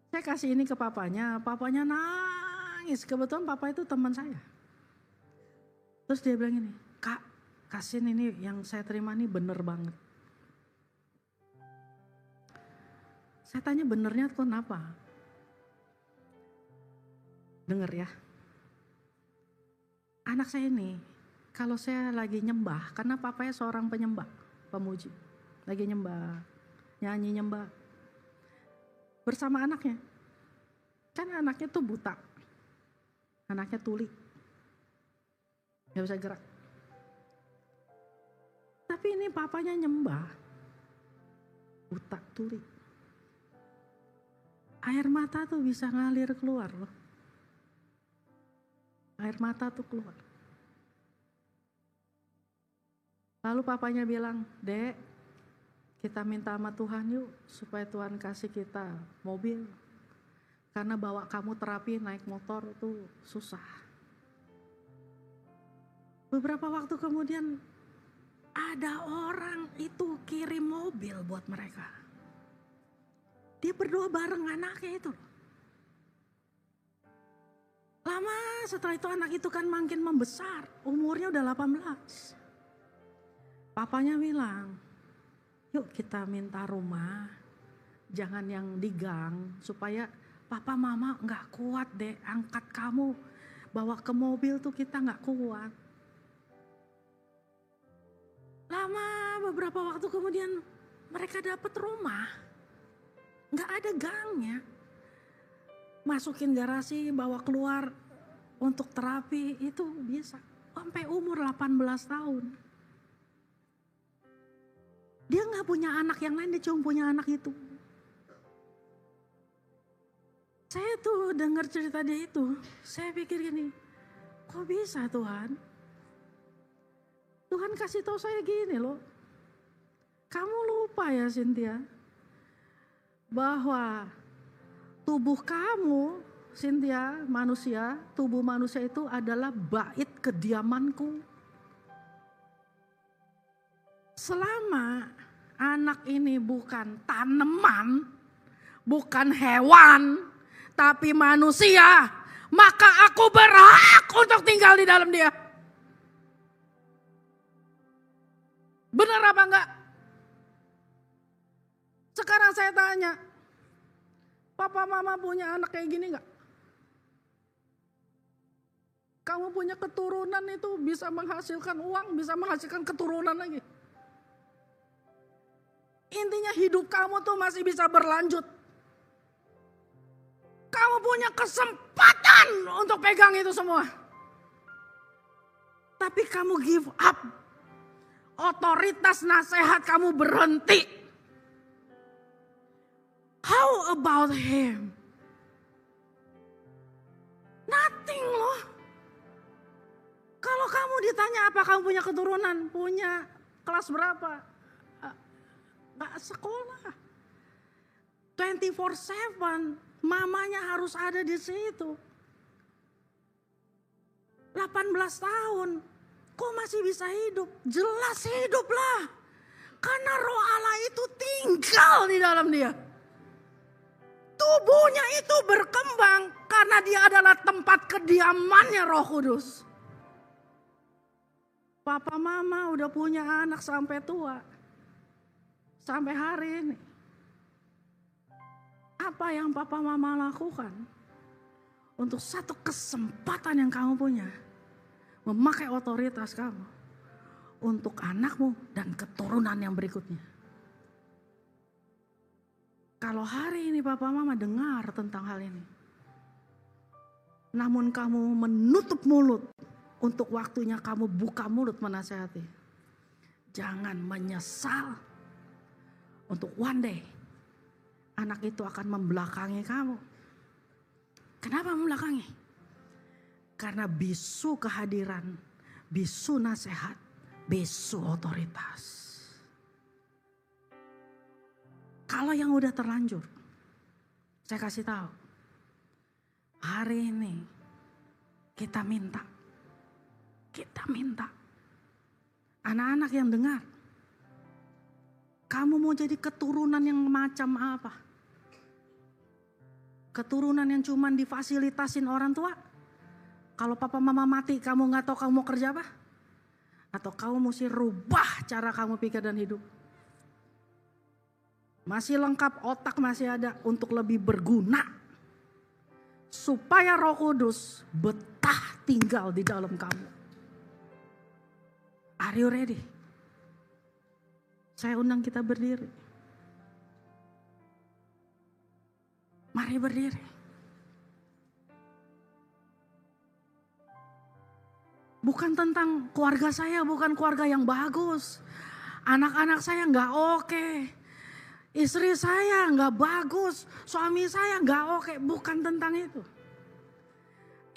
Saya kasih ini ke papanya nangis. Kebetulan papa itu teman saya. Terus dia bilang ini, Kak, kasihin ini yang saya terima ini bener banget. Saya tanya benernya kenapa? Dengar ya. Anak saya ini, kalau saya lagi nyembah, karena papanya seorang penyembah, pemuji. Lagi nyembah, nyanyi nyembah. Bersama anaknya. Kan anaknya tuh buta. Anaknya tuli. Gak bisa gerak. Tapi ini papanya nyembah. Buta, tuli. Air mata tuh bisa ngalir keluar loh. Air mata tuh keluar. Lalu papanya bilang, Dek, kita minta sama Tuhan yuk supaya Tuhan kasih kita mobil. Karena bawa kamu terapi naik motor itu susah. Beberapa waktu kemudian ada orang itu kirim mobil buat mereka. Dia berdoa bareng anaknya itu. Lama setelah itu anak itu kan makin membesar. Umurnya udah 18. Papanya bilang, yuk kita minta rumah. Jangan yang di gang. Supaya papa mama gak kuat deh. Angkat kamu bawa ke mobil tuh kita gak kuat. Lama beberapa waktu kemudian mereka dapat rumah. Gak ada gangnya. Masukin garasi, bawa keluar untuk terapi itu bisa. Sampai umur 18 tahun. Dia gak punya anak yang lain, dia cuma punya anak itu. Saya tuh dengar cerita dia itu, saya pikir gini, kok bisa Tuhan? Tuhan kasih tahu saya gini loh. Kamu lupa ya Cynthia, bahwa tubuh kamu, Cynthia, manusia, tubuh manusia itu adalah bait kediamanku. Selama anak ini bukan tanaman, bukan hewan, tapi manusia, maka aku berhak untuk tinggal di dalam dia. Benar apa enggak? Sekarang saya tanya, papa mama punya anak kayak gini enggak? Kamu punya keturunan itu bisa menghasilkan uang, bisa menghasilkan keturunan lagi. Intinya hidup kamu tuh masih bisa berlanjut. Kamu punya kesempatan untuk pegang itu semua. Tapi kamu give up otoritas nasihat kamu berhenti. How about him? Nothing loh. Kalau kamu ditanya apa kamu punya keturunan, punya kelas berapa? Gak sekolah. 24/7 mamanya harus ada di situ. 18 tahun. Kok masih bisa hidup? Jelas hidup lah. Karena roh Allah itu tinggal di dalam dia. Tubuhnya itu berkembang karena dia adalah tempat kediamannya Roh Kudus. Papa mama udah punya anak sampai tua. Sampai hari ini. Apa yang papa mama lakukan? Untuk satu kesempatan yang kamu punya. Memakai otoritas kamu untuk anakmu dan keturunan yang berikutnya. Kalau hari ini papa mama dengar tentang hal ini, namun kamu menutup mulut untuk waktunya kamu buka mulut menasihati, jangan menyesal. Untuk one day anak itu akan membelakangi kamu. Kenapa membelakangi? Karena bisu kehadiran, bisu nasihat, bisu otoritas. Kalau yang udah terlanjur, saya kasih tahu. Hari ini kita minta. Anak-anak yang dengar. Kamu mau jadi keturunan yang macam apa? Keturunan yang cuman difasilitasin orang tua? Kalau papa mama mati kamu gak tahu kamu mau kerja apa? Atau kamu mesti rubah cara kamu pikir dan hidup? Masih lengkap, otak masih ada untuk lebih berguna. Supaya Roh Kudus betah tinggal di dalam kamu. Are you ready? Saya undang kita berdiri. Mari berdiri. Bukan tentang keluarga saya, bukan keluarga yang bagus. Anak-anak saya gak oke. Istri saya gak bagus. Suami saya gak oke. Bukan tentang itu.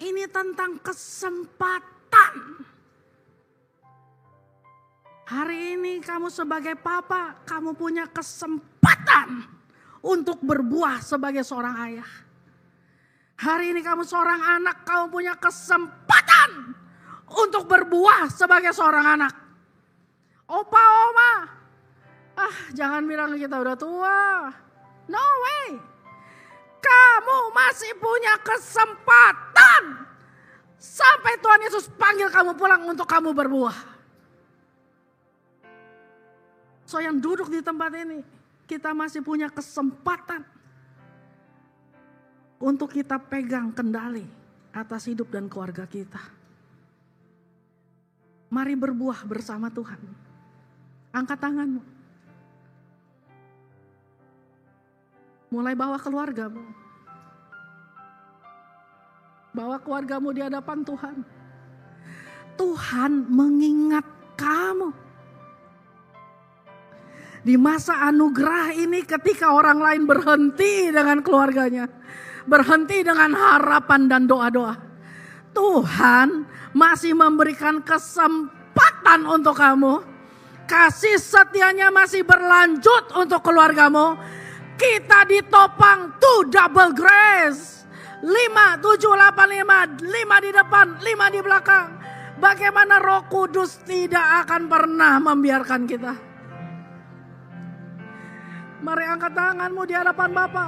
Ini tentang kesempatan. Hari ini kamu sebagai papa, kamu punya kesempatan untuk berbuah sebagai seorang ayah. Hari ini kamu seorang anak, kamu punya kesempatan untuk berbuah sebagai seorang anak. Opa, oma, jangan bilang kita udah tua. No way. Kamu masih punya kesempatan sampai Tuhan Yesus panggil kamu pulang untuk kamu berbuah. So yang duduk di tempat ini, kita masih punya kesempatan untuk kita pegang kendali atas hidup dan keluarga kita. Mari berbuah bersama Tuhan. Angkat tanganmu. Mulai bawa keluargamu. Bawa keluargamu di hadapan Tuhan. Tuhan mengingat kamu. Di masa anugerah ini ketika orang lain berhenti dengan keluarganya. Berhenti dengan harapan dan doa-doa. Tuhan masih memberikan kesempatan untuk kamu. Kasih setianya masih berlanjut untuk keluargamu. Kita ditopang to double grace. 5, 7, 8, 5. 5 di depan, 5 di belakang. Bagaimana Roh Kudus tidak akan pernah membiarkan kita. Mari angkat tanganmu di hadapan Bapa.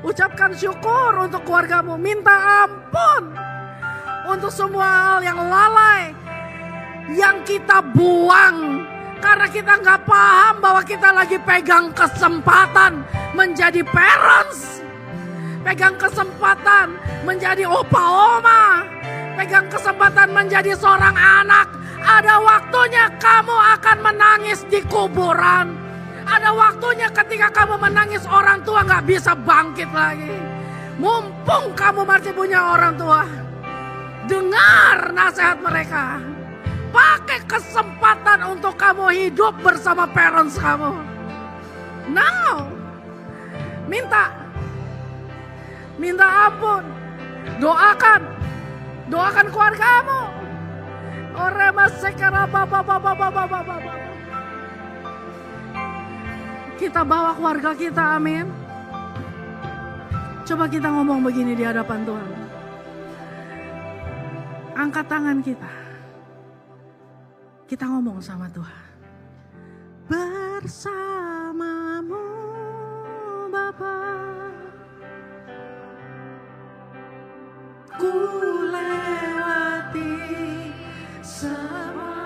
Ucapkan syukur untuk keluargamu. Minta ampun untuk semua hal yang lalai. Yang kita buang. Karena kita gak paham bahwa kita lagi pegang kesempatan menjadi parents. Pegang kesempatan menjadi opa oma. Pegang kesempatan menjadi seorang anak. Ada waktunya kamu akan menangis di kuburan. Ada waktunya ketika kamu menangis orang tua gak bisa bangkit lagi. Mumpung kamu masih punya orang tua. Dengar nasihat mereka. pakai kesempatan untuk kamu hidup bersama parents kamu. Now, minta ampun, doakan keluargamu. Kita bawa keluarga kita, amin. Coba kita ngomong begini di hadapan Tuhan. Angkat tangan kita. Kita ngomong sama Tuhan. Bersamamu Bapa, ku lewati semua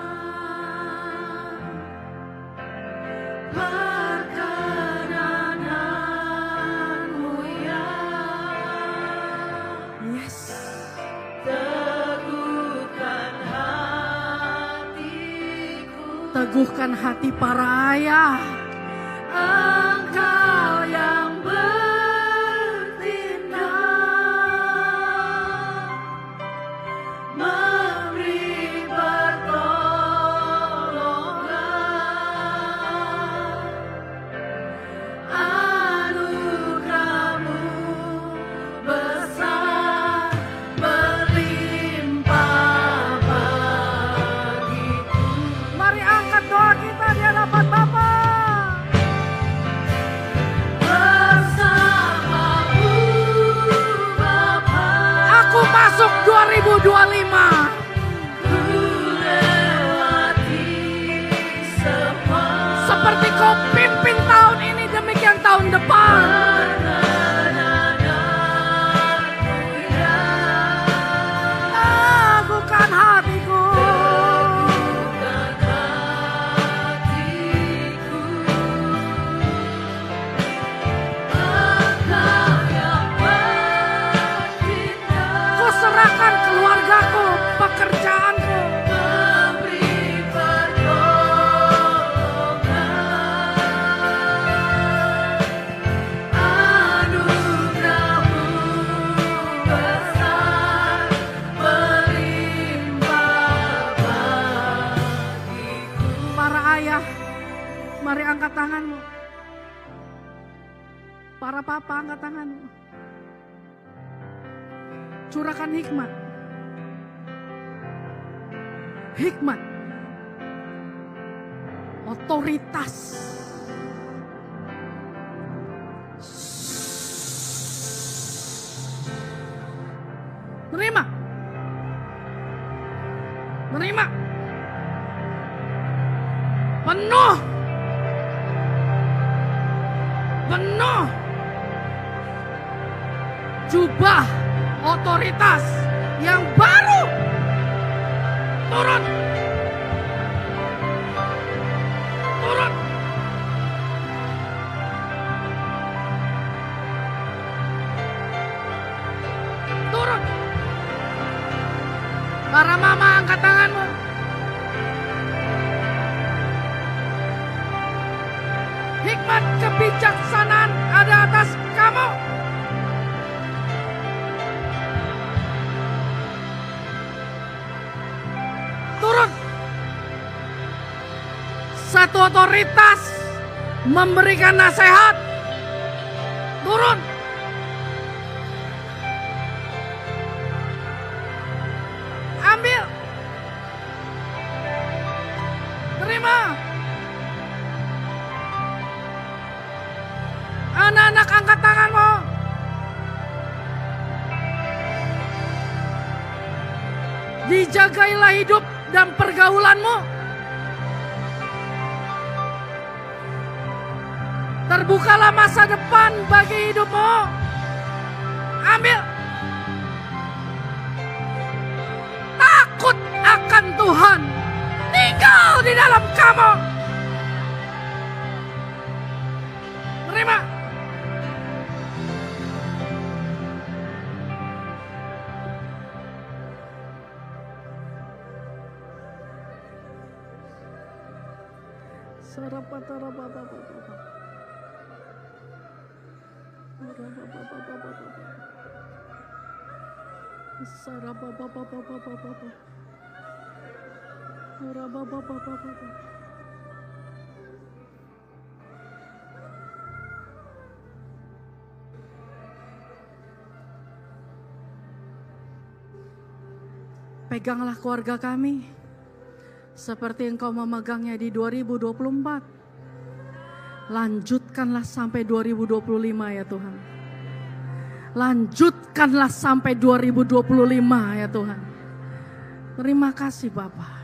perkenananmu ya. Yes. Teguhkan hati para ayah. Engkau yang bertindak, memberi pertolongan, anugerah-Mu besar berlimpah bagiku. Mari angkat doa kita di hadapan Bapa. Bersamamu Bapa, aku masuk 2025. Seperti kau pimpin tahun ini, demikian tahun depan. Teguhkan hatiku. Ku serahkan keluargaku, pekerjaanku. Para ayah, mari angkat tanganmu. Para papa, angkat tanganmu. Curahkan hikmat. Hikmat. Otoritas. Menerima. Menerima. Penuh. Penuh. Jubah otoritas yang baru turun. Turun. Turun. Para mama, angkat tanganmu. Hikmat kebijaksanaan ada atas kamu. Turun. Satu otoritas memberikan nasihat. Turun. Ambil. Terima. Anak-anak, angkat tanganmu. Dijagailah hidup dan pergaulanmu. Terbukalah masa depan bagi hidupmu. Ambil. Takut akan Tuhan tinggal di dalam kamu. Terima. Peganglah keluarga kami seperti Engkau memegangnya di 2024. Lanjutkanlah sampai 2025 ya Tuhan. Lanjutkanlah sampai 2025 ya Tuhan. Terima kasih Bapa.